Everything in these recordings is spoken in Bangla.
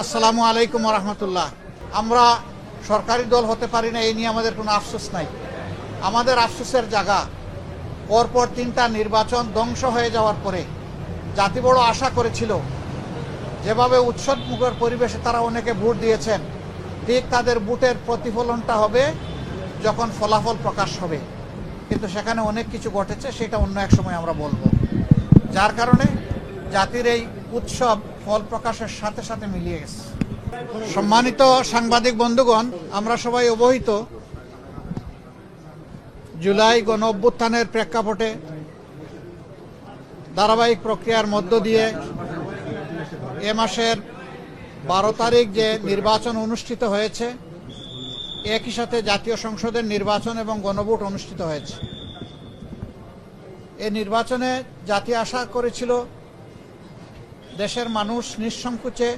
আসসালামু আলাইকুম রহমতুল্লাহ। আমরা সরকারি দল হতে পারি না, এই নিয়ে আমাদের কোনো আফসোস নাই। আমাদের আফসোসের জায়গা, পরপর 3টা নির্বাচন ধ্বংস হয়ে যাওয়ার পরে জাতি বড় আশা করেছিল যেভাবে উৎসবমুখর পরিবেশে তারা অনেকে ভোট দিয়েছেন, ঠিক তাদের ভোটের প্রতিফলনটা হবে যখন ফলাফল প্রকাশ হবে। কিন্তু সেখানে অনেক কিছু ঘটেছে, সেটা অন্য এক সময় আমরা বলবো। যার কারণে জাতির এই উৎসব ফল প্রকাশের সাথে সাথে মিলিয়ে গেছে। সম্মানিত সাংবাদিক বন্ধুগণ, আমরা সবাই অবহিত জুলাই গণ অভ্যুত্থানের প্রেক্ষাপটে ধারাবাহিক প্রক্রিয়ার মধ্য দিয়ে এ মাসের 12 তারিখ যে নির্বাচন অনুষ্ঠিত হয়েছে, একই সাথে জাতীয় সংসদের নির্বাচন এবং গণভোট অনুষ্ঠিত হয়েছে। এই নির্বাচনে জাতি আশা করেছিল দেশের মানুষ নিঃসংকোচে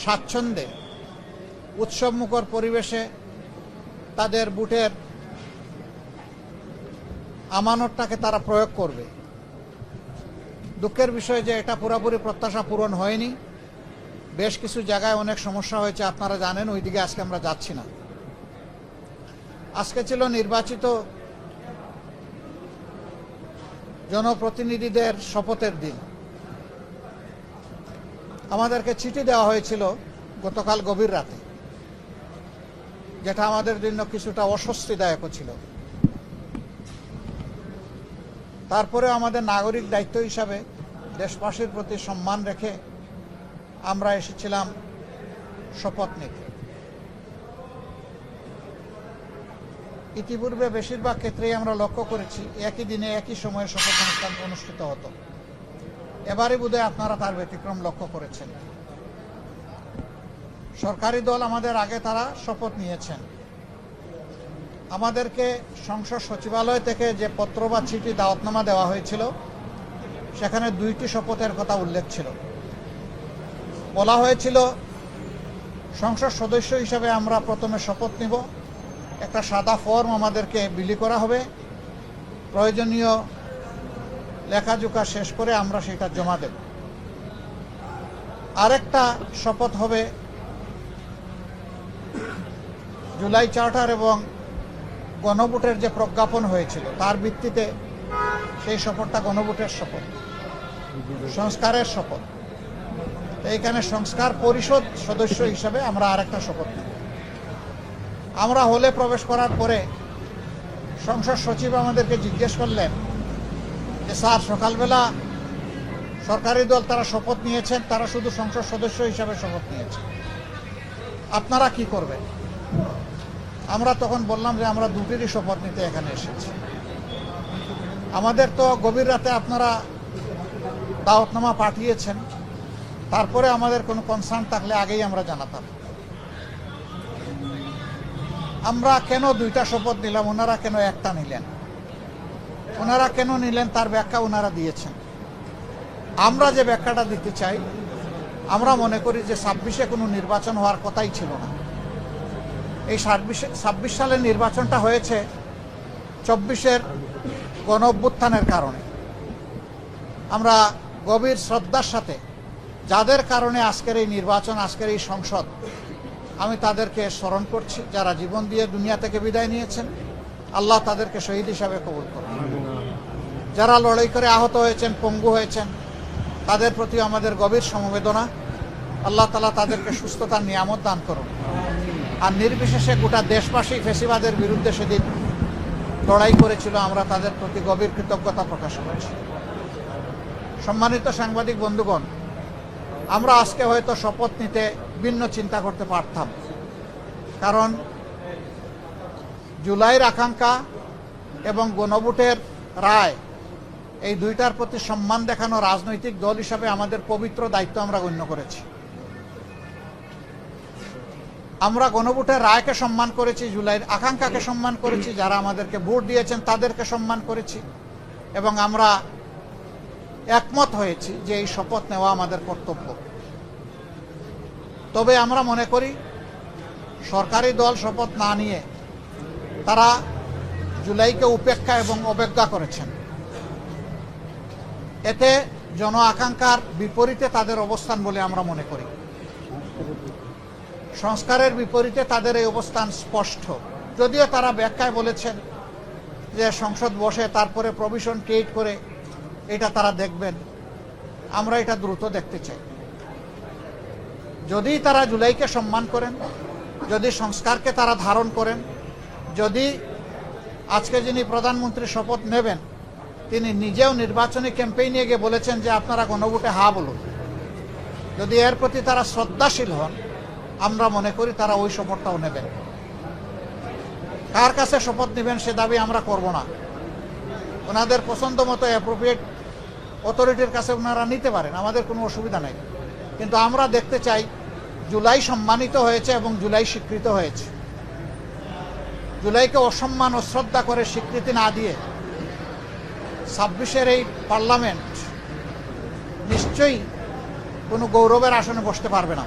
স্বাচ্ছন্দ্যে উৎসবমুখর পরিবেশে তাদের ভোটের আমানতটাকে তারা প্রয়োগ করবে। দুঃখের বিষয় যে এটা পুরোপুরি প্রত্যাশা পূরণ হয়নি। বেশ কিছু জায়গায় অনেক সমস্যা হয়েছে, আপনারা জানেন, ওইদিকে আজকে আমরা যাচ্ছি না। আজকে ছিল নির্বাচিত জনপ্রতিনিধিদের শপথের দিন। আমাদেরকে চিঠি দেওয়া হয়েছিল গতকাল গভীর রাতে, যেটা আমাদের জন্য কিছুটা অস্বস্তিদায়ক ছিল। তারপরে আমাদের নাগরিক দায়িত্ব হিসাবে দেশবাসীর প্রতি সম্মান রেখে আমরা এসেছিলাম শপথ নিতে। ইতিপূর্বে বেশিরভাগ ক্ষেত্রেই আমরা লক্ষ্য করেছি একই দিনে একই সময়ে শপথ অনুষ্ঠান অনুষ্ঠিত হতো। এবারে বোধহয় আপনারা তার ব্যতিক্রম লক্ষ্য করেছেন। সরকারি দল আমাদের আগে তারা শপথ নিয়েছেন। আমাদেরকে সংসদ সচিবালয় থেকে যে পত্র বা চিঠি দাওয়াতনামা দেওয়া হয়েছিল, সেখানে 2টি শপথের কথা উল্লেখ ছিল। বলা হয়েছিল সংসদ সদস্য হিসাবে আমরা প্রথমে শপথ নিব, একটা সাদা ফর্ম আমাদেরকে বিলি করা হবে, প্রয়োজনীয় লেখাজোখা শেষ করে আমরা সেটা জমা দেব। আরেকটা শপথ হবে জুলাই চার্টার এবং গণভোটের যে প্রজ্ঞাপন হয়েছিল তার ভিত্তিতে সেই শপথটা গণভোটের শপথ, সংস্কারের শপথ। এইখানে সংস্কার পরিষদ সদস্য হিসাবে আমরা আরেকটা শপথ নেব। আমরা হলে প্রবেশ করার পরে সংসদ সচিব আমাদেরকে জিজ্ঞেস করলেন যে স্যার, সকালবেলা সরকারি দল তারা শপথ নিয়েছেন, তারা শুধু সংসদ সদস্য হিসাবে শপথ নিয়েছে, আপনারা কি করবেন? আমরা তখন বললাম যে আমরা 2টিরই শপথ নিতে এখানে এসেছি। আমাদের তো গভীর রাতে আপনারা দাওয়াতনামা পাঠিয়েছেন, তারপরে আমাদের কোনো কনসার্ন থাকলে আগেই আমরা জানাতাম। আমরা কেন 2টা শপথ নিলাম, ওনারা কেন একটা নিলেন? ওনারা কেন নিলেন তার ব্যাখ্যা ওনারা দিয়েছেন। আমরা যে ব্যাখ্যাটা দিতে চাই, আমরা মনে করি যে 26-এ কোনো নির্বাচন হওয়ার কথাই ছিল না। এই 26 সালের নির্বাচনটা হয়েছে 24-এর গণ অভ্যুত্থানের কারণে। আমরা গভীর শ্রদ্ধার সাথে যাদের কারণে আজকের এই নির্বাচন, আজকের এই সংসদ, আমি তাদেরকে স্মরণ করছি, যারা জীবন দিয়ে দুনিয়া থেকে বিদায় নিয়েছেন। আল্লাহ তাদেরকে শহীদ হিসাবে কবুল করুন। যারা লড়াই করে আহত হয়েছেন, পঙ্গু হয়েছেন, তাদের প্রতি আমাদের গভীর সমবেদনা। আল্লাহ তাআলা তাদেরকে সুস্থতার নিয়ামত দান করুন। আর নির্বিশেষে গোটা দেশবাসী ফ্যাসিবাদের বিরুদ্ধে সেদিন লড়াই করেছিল, আমরা তাদের প্রতি গভীর কৃতজ্ঞতা প্রকাশ করছি। সম্মানিত সাংবাদিক বন্ধুগণ, আমরা আজকে হয়তো শপথ নিতে ভিন্ন চিন্তা করতে পারতাম, কারণ জুলাইয়ের আকাঙ্ক্ষা এবং গণভোটের রায়, এই 2টার প্রতি সম্মান দেখানো রাজনৈতিক দল হিসাবে আমাদের পবিত্র দায়িত্ব আমরা গণ্য করেছি। আমরা গণভোটের রায়কে সম্মান করেছি, জুলাইয়ের আকাঙ্ক্ষাকে সম্মান করেছি, যারা আমাদেরকে ভোট দিয়েছেন তাদেরকে সম্মান করেছি, এবং আমরা একমত হয়েছি যে এই শপথ নেওয়া আমাদের কর্তব্য। তবে আমরা মনে করি সরকারি দল শপথ না নিয়ে তারা জুলাইকে উপেক্ষা এবং অবজ্ঞা করেছেন। এতে জন আকাঙ্ক্ষার বিপরীতে তাদের অবস্থান বলে আমরা মনে করি। সংস্কারের বিপরীতে তাদের এই অবস্থান স্পষ্ট। যদিও তারা ব্যাখ্যায় বলেছেন যে সংসদ বসে তারপরে প্রভিশন ক্রিয়েট করে এটা তারা দেখবেন। আমরা এটা দ্রুত দেখতে চাই। যদি তারা জুলাইকে সম্মান করেন, যদি সংস্কারকে তারা ধারণ করেন, যদি আজকে যিনি প্রধানমন্ত্রী শপথ নেবেন তিনি নিজেও নির্বাচনী ক্যাম্পেইনে গিয়ে বলেছেন যে আপনারা গণভোটে হা বলুন, যদি এর প্রতি তারা শ্রদ্ধাশীল হন, আমরা মনে করি তারা ওই শপথটাও নেবেন। কার কাছে শপথ নেবেন সে দাবি আমরা করব না। ওনাদের পছন্দ মতো অ্যাপ্রোপ্রিয়েট অথরিটির কাছে ওনারা নিতে পারেন, আমাদের কোনো অসুবিধা নেই। কিন্তু আমরা দেখতে চাই জুলাই সম্মানিত হয়েছে এবং জুলাই স্বীকৃত হয়েছে। জুলাইকে অসম্মান অশ্রদ্ধা করে স্বীকৃতি না দিয়ে 26-এর এই পার্লামেন্ট নিশ্চয়ই কোনো গৌরবের আসনে বসতে পারবে না।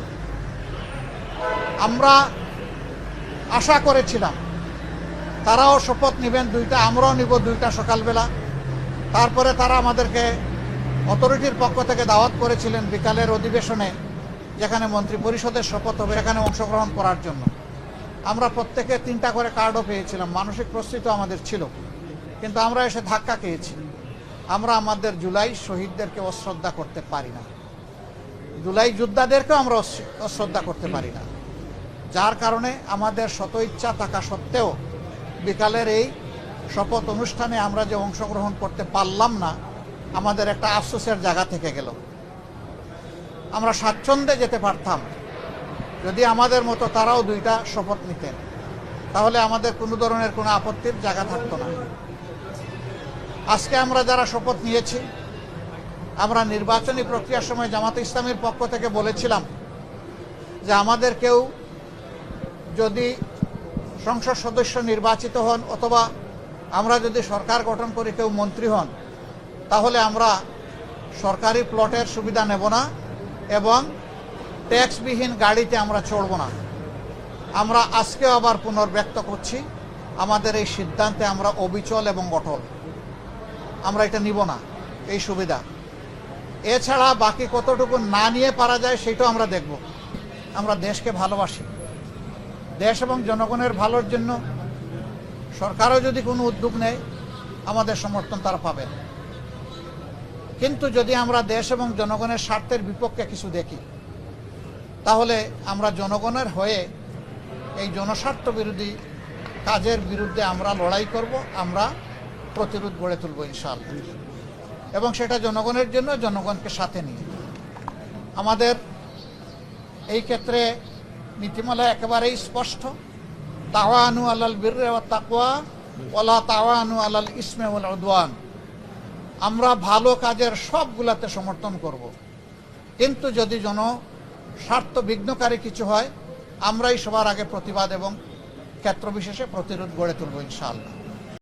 আমরা আশা করেছিলাম তারাও শপথ নেবেন দুইটা, আমরাও নিব দুইটা সকালবেলা। তারপরে তারা আমাদেরকে অথরিটির পক্ষ থেকে দাওয়াত করেছিলেন বিকালের অধিবেশনে, যেখানে মন্ত্রী পরিষদের শপথ হবে, সেখানে অংশগ্রহণ করার জন্য। আমরা প্রত্যেকে 3টা করে কার্ডও পেয়েছিলাম, মানসিক প্রস্তুতি আমাদের ছিল, কিন্তু আমরা এসে ধাক্কা খেয়েছি। আমরা আমাদের জুলাই শহীদদেরকে অশ্রদ্ধা করতে পারি না, জুলাই যোদ্ধাদেরকেও আমরা অশ্রদ্ধা করতে পারি না। যার কারণে আমাদের শত ইচ্ছা থাকা সত্ত্বেও বিকালের এই শপথ অনুষ্ঠানে আমরা যে অংশগ্রহণ করতে পারলাম না, আমাদের একটা আফসোসের জায়গা থেকে গেল। আমরা স্বাচ্ছন্দ্যে যেতে পারতাম যদি আমাদের মতো তারাও 2টা শপথ নিতেন, তাহলে আমাদের কোনো ধরনের কোনো আপত্তির জায়গা থাকতো না। আজকে আমরা যারা শপথ নিয়েছি, আমরা নির্বাচনী প্রক্রিয়ার সময় জামাতে ইসলামীর পক্ষ থেকে বলেছিলাম যে আমাদের কেউ যদি সংসদ সদস্য নির্বাচিত হন অথবা আমরা যদি সরকার গঠন করি কেউ মন্ত্রী হন, তাহলে আমরা সরকারি প্লটের সুবিধা নেব না এবং ট্যাক্সবিহীন গাড়িতে আমরা চড়ব না। আমরা আজকেও আবার পুনর্ব্যক্ত করছি, আমাদের এই সিদ্ধান্তে আমরা অবিচল এবং অটল। আমরা এটা নিব না এই সুবিধা। এছাড়া বাকি কতটুকু না নিয়ে পারা যায় সেটাও আমরা দেখব। আমরা দেশকে ভালোবাসি, দেশ এবং জনগণের ভালোর জন্য সরকারও যদি কোনো উদ্যোগ নেয় আমাদের সমর্থন তারা পাবেন। কিন্তু যদি আমরা দেশ এবং জনগণের স্বার্থের বিপক্ষে কিছু দেখি, তাহলে আমরা জনগণের হয়ে এই জনস্বার্থ বিরোধী কাজের বিরুদ্ধে আমরা লড়াই করব, আমরা প্রতিরোধ গড়ে তুলব ইনশাআল্লাহ। এবং সেটা জনগণের জন্য, জনগণকে সাথে নিয়ে। আমাদের এই ক্ষেত্রে নীতিমালা একেবারেই স্পষ্ট, তাওয়ানু আলাল বিররি ওয়াত তাকওয়া ওয়ালা তাওয়ানু আলাল ইসমি ওয়াল উদওয়ান। আমরা ভালো কাজের সবগুলাতে সমর্থন করব, কিন্তু যদি জনস্বার্থ বিঘ্নকারী কিছু হয় আমরাই সবার আগে প্রতিবাদ এবং ক্ষেত্রবিশেষে প্রতিরোধ গড়ে তুলব ইনশাআল্লাহ।